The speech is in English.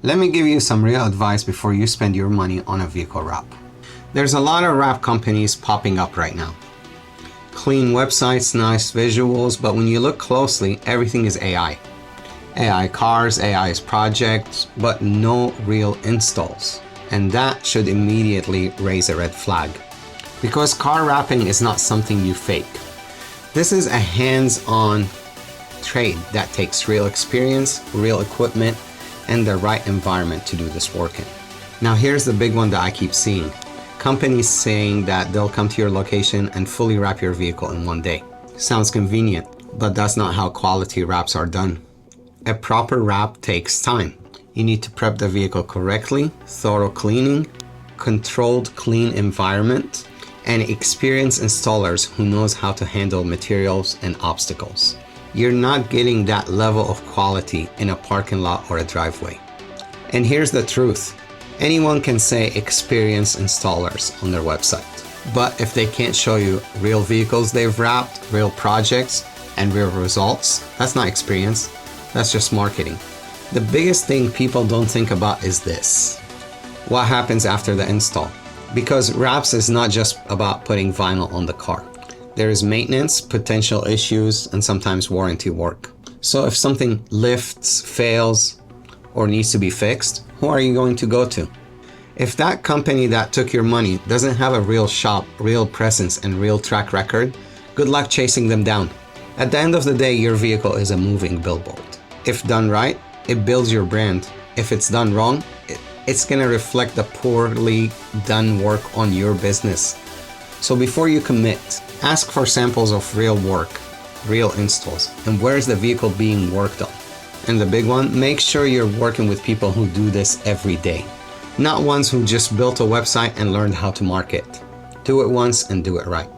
Let me give you some real advice before you spend your money on a vehicle wrap. There's a lot of wrap companies popping up right now. Clean websites, nice visuals, but when you look closely, everything is AI. AI cars, AI projects, but no real installs. And that should immediately raise a red flag. Because car wrapping is not something you fake. This is a hands-on trade that takes real experience, real equipment, and the right environment to do this work in. Now here's the big one that I keep seeing. Companies saying that they'll come to your location and fully wrap your vehicle in one day. Sounds convenient, but that's not how quality wraps are done. A proper wrap takes time. You need to prep the vehicle correctly, thorough cleaning, controlled clean environment, and experienced installers who knows how to handle materials and obstacles. You're not getting that level of quality in a parking lot or a driveway. And here's the truth. Anyone can say experienced installers on their website. But if they can't show you real vehicles they've wrapped, real projects, and real results, that's not experience, that's just marketing. The biggest thing people don't think about is this. What happens after the install? Because wraps is not just about putting vinyl on the car. There is maintenance, potential issues, and sometimes warranty work. So if something lifts, fails, or needs to be fixed, who are you going to go to? If that company that took your money doesn't have a real shop, real presence, and real track record, good luck chasing them down. At the end of the day, your vehicle is a moving billboard. If done right, it builds your brand. If it's done wrong, it's gonna reflect the poorly done work on your business. So before you commit, ask for samples of real work, real installs, and where is the vehicle being worked on. And the big one, make sure you're working with people who do this every day, not ones who just built a website and learned how to market. Do it once and do it right.